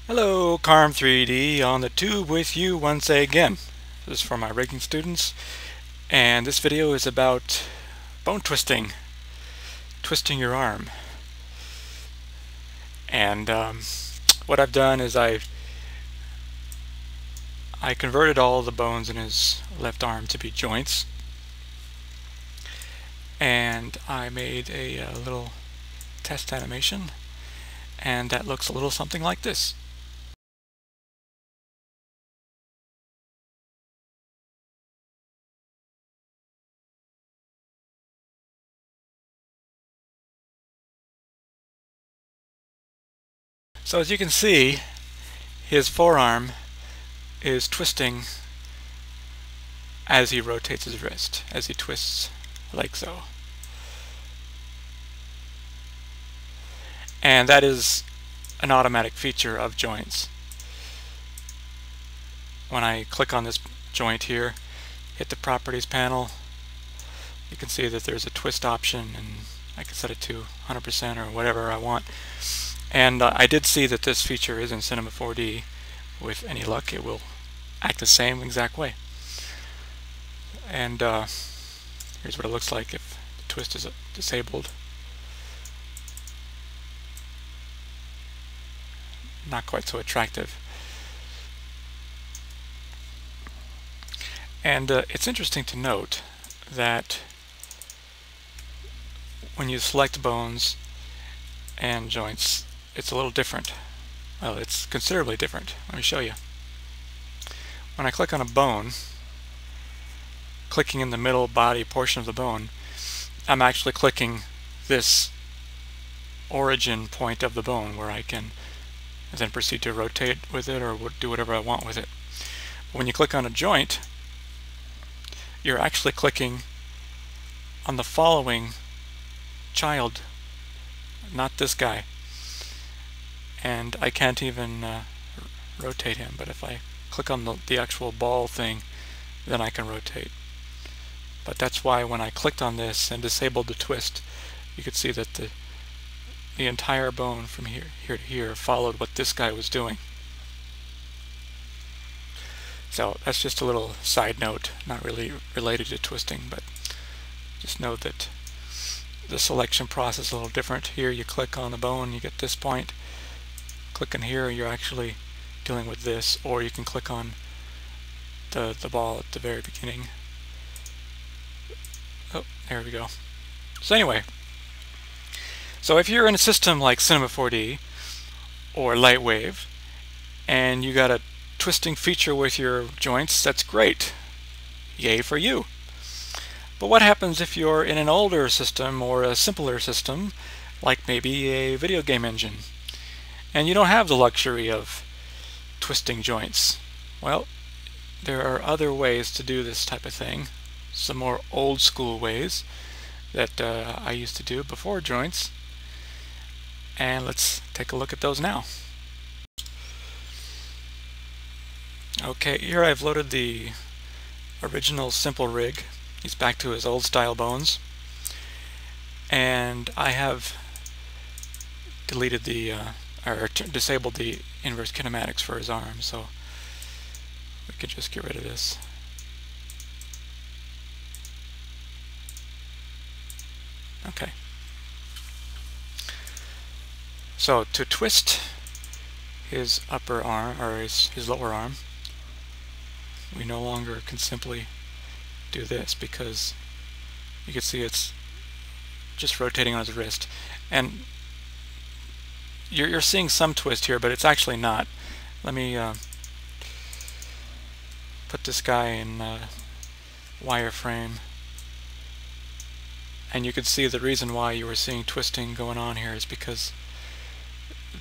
Hello, Carm3D on the tube with you once again. This is for my rigging students, and this video is about bone twisting, twisting your arm. And what I've done is I converted all the bones in his left arm to be joints, and I made a little test animation, and that looks a little something like this. So as you can see, his forearm is twisting as he rotates his wrist, as he twists like so. And that is an automatic feature of joints. When I click on this joint here, hit the properties panel, you can see that there's a twist option, and I can set it to 100% or whatever I want. And I did see that this feature is in Cinema 4D. With any luck, it will act the same exact way. And here's what it looks like if the twist is disabled. Not quite so attractive. And it's interesting to note that when you select bones and joints, it's a little different. Well, it's considerably different. Let me show you. When I click on a bone, clicking in the middle body portion of the bone, I'm actually clicking this origin point of the bone where I can then proceed to rotate with it or do whatever I want with it. But when you click on a joint, you're actually clicking on the following child, not this guy. And I can't even rotate him, but if I click on the actual ball thing, then I can rotate. But that's why when I clicked on this and disabled the twist, you could see that the entire bone from here to here followed what this guy was doing. So that's just a little side note, not really related to twisting, but just note that the selection process is a little different. Here you click on the bone, you get this point. Click in here, you're actually dealing with this, or you can click on the ball at the very beginning. Oh, there we go. So anyway, so if you're in a system like Cinema 4D or Lightwave, and you got a twisting feature with your joints, that's great. Yay for you. But what happens if you're in an older system or a simpler system, like maybe a video game engine, and you don't have the luxury of twisting joints? Well, there are other ways to do this type of thing, some more old school ways that I used to do before joints, and let's take a look at those now. Okay, here I've loaded the original simple rig. He's back to his old style bones, and I have deleted the or disabled the inverse kinematics for his arm, so we could just get rid of this. Okay. So to twist his upper arm, or his lower arm, we no longer can simply do this, because you can see it's just rotating on his wrist, and you're seeing some twist here, but it's actually not. Let me put this guy in wireframe, and you can see the reason why you were seeing twisting going on here is because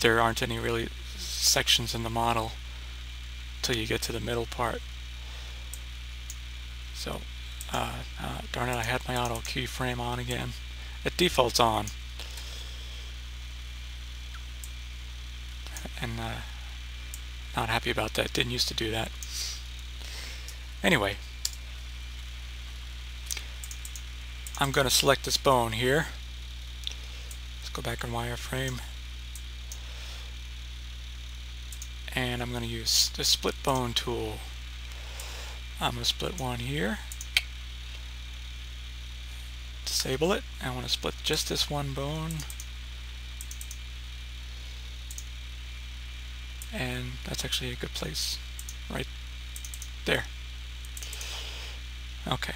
there aren't any really sections in the model till you get to the middle part. So darn it, I had my auto keyframe on again. It defaults on, and not happy about that. Didn't used to do that. Anyway, I'm going to select this bone here. Let's go back in wireframe. and I'm going to use the split bone tool. I'm going to split one here, disable it. I want to split just this one bone, and that's actually a good place right there. Okay.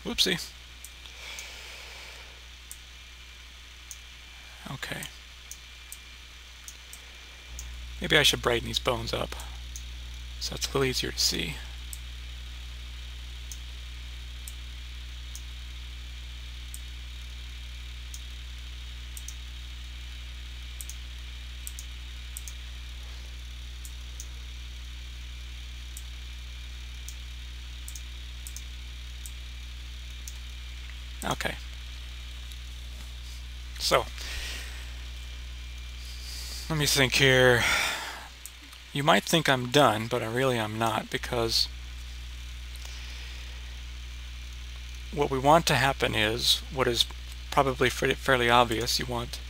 Whoopsie. Okay. Maybe I should brighten these bones up so it's a little easier to see. Okay. So, let me think here. You might think I'm done, but I'm not, because what we want to happen is what is probably fairly obvious. You want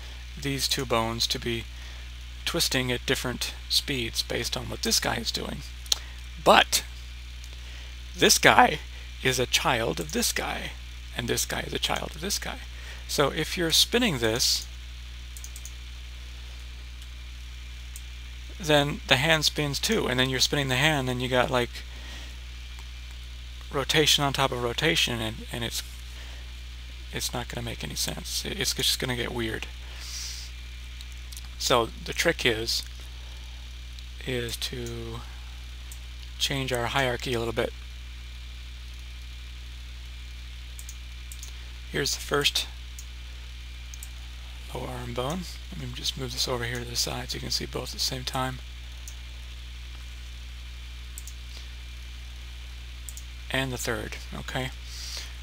these two bones to be twisting at different speeds based on what this guy is doing. But this guy is a child of this guy, and this guy is a child of this guy. So if you're spinning this, then the hand spins too, and then you're spinning the hand, and you got like rotation on top of rotation, and it's not going to make any sense. It's just going to get weird. So the trick is to change our hierarchy a little bit. Here's the first lower arm bone. Let me just move this over here to the side so you can see both at the same time. And the third. Okay.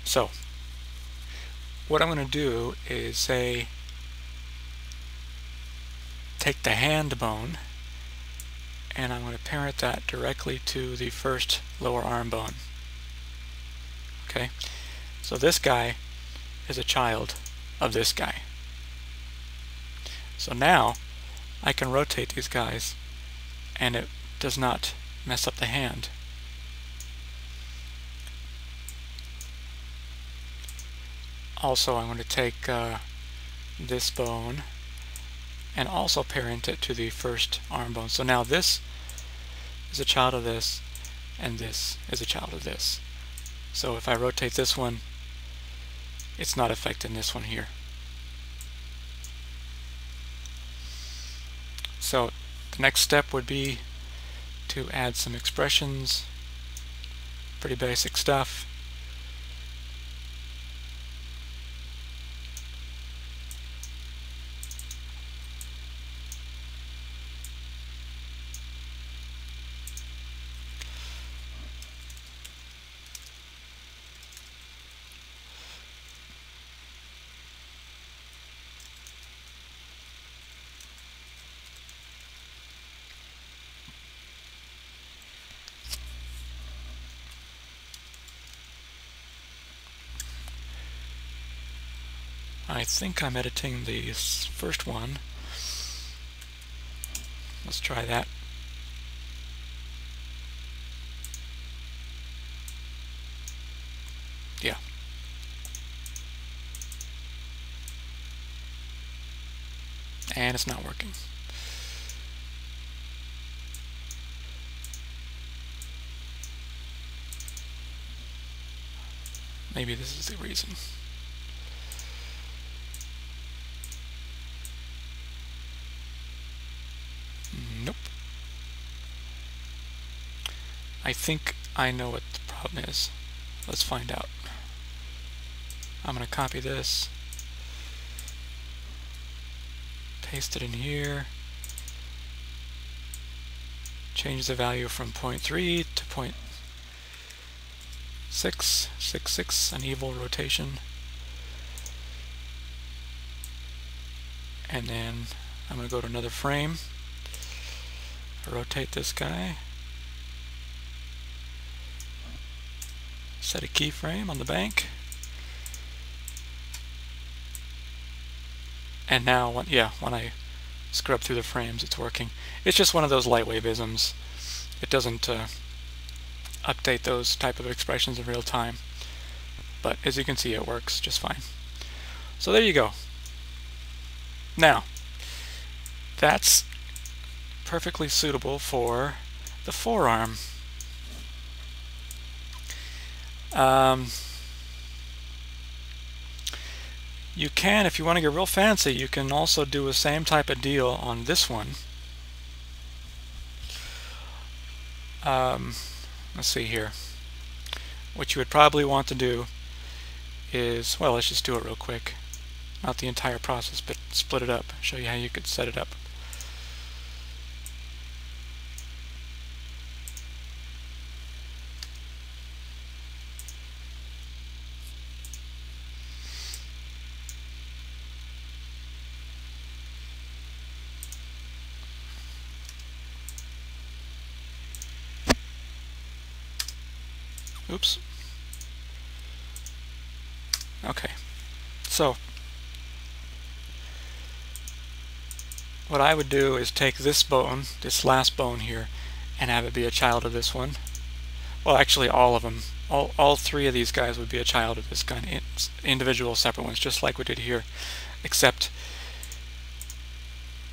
So what I'm going to do is say take the hand bone, and I'm going to parent that directly to the first lower arm bone. Okay. So this guy is a child of this guy. So now I can rotate these guys and it does not mess up the hand. Also, I'm going to take this bone and also parent it to the first arm bone. So now this is a child of this, and this is a child of this. So if I rotate this one, it's not affecting this one here. So the next step would be to add some expressions, pretty basic stuff. I think I'm editing the first one. Let's try that. Yeah. And it's not working. Maybe this is the reason. Nope. I think I know what the problem is. Let's find out. I'm going to copy this, paste it in here, change the value from 0.3 to 0.666, an evil rotation, and then I'm going to go to another frame, rotate this guy, set a keyframe on the bank, And now, when I scrub through the frames, it's working. It's just one of those lightwave isms. It doesn't update those type of expressions in real time. But as you can see, it works just fine. So there you go. Now, that's perfectly suitable for the forearm. You can, if you want to get real fancy, you can also do the same type of deal on this one. Let's see here. What you would probably want to do is, well, let's just do it real quick. Not the entire process, but split it up. Show you how you could set it up. Oops. Okay. So, what I would do is take this bone, this last bone here, and have it be a child of this one. Well, actually all of them. All three of these guys would be a child of this kind, individual separate ones, just like we did here, except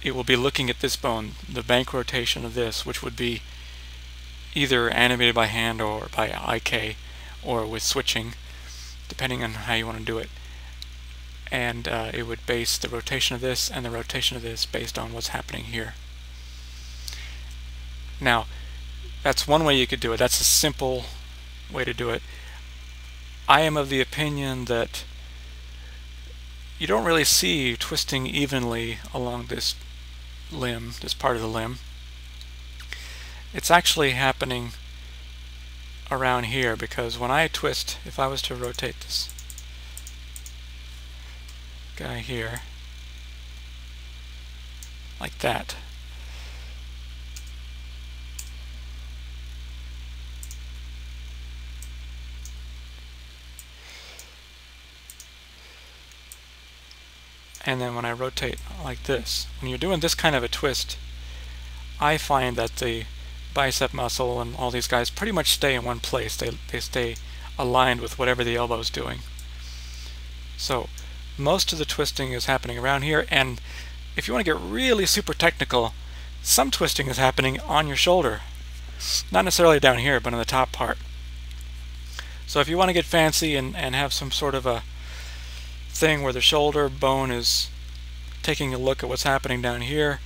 it will be looking at this bone, the bank rotation of this, which would be either animated by hand or by IK, or with switching, depending on how you want to do it. And it would base the rotation of this and the rotation of this based on what's happening here. Now, that's one way you could do it. That's a simple way to do it. I am of the opinion that you don't really see twisting evenly along this limb, this part of the limb. It's actually happening around here, because when I twist, if I was to rotate this guy here like that, and then when I rotate like this, when you're doing this kind of a twist, I find that the bicep muscle and all these guys pretty much stay in one place. They stay aligned with whatever the elbow is doing. So most of the twisting is happening around here, and if you want to get really super technical, some twisting is happening on your shoulder. Not necessarily down here, but on the top part. So if you want to get fancy and have some sort of a thing where the shoulder bone is taking a look at what's happening down here,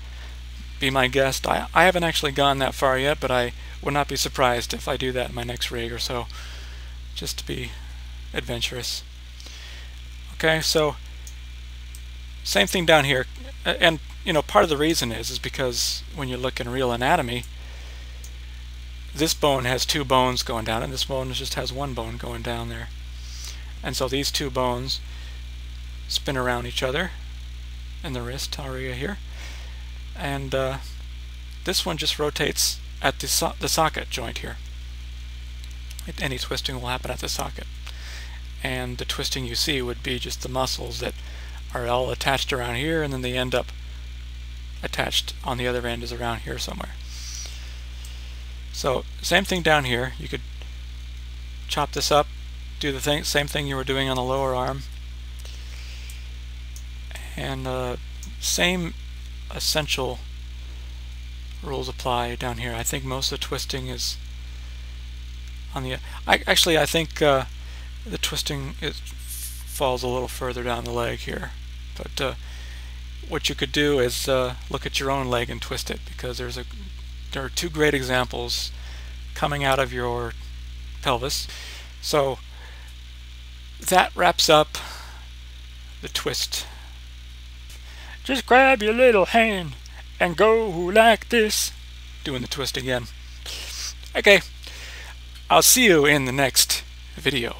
be my guest. I haven't actually gone that far yet, but I would not be surprised if I do that in my next rig or so, just to be adventurous. Okay, so same thing down here, and you know, part of the reason is because when you look in real anatomy, this bone has two bones going down, and this bone just has one bone going down there, and so these two bones spin around each other in the wrist area here. And this one just rotates at the socket joint here. Any twisting will happen at the socket. And the twisting you see would be just the muscles that are all attached around here, and then they end up attached on the other end is around here somewhere. So same thing down here. You could chop this up, do the same thing you were doing on the lower arm. And same essential rules apply down here. I think most of the twisting is on the... I think the twisting falls a little further down the leg here. But what you could do is look at your own leg and twist it, because there are two great examples coming out of your pelvis. So that wraps up the twist. Just grab your little hand and go like this. Doing the twist again. Okay, I'll see you in the next video.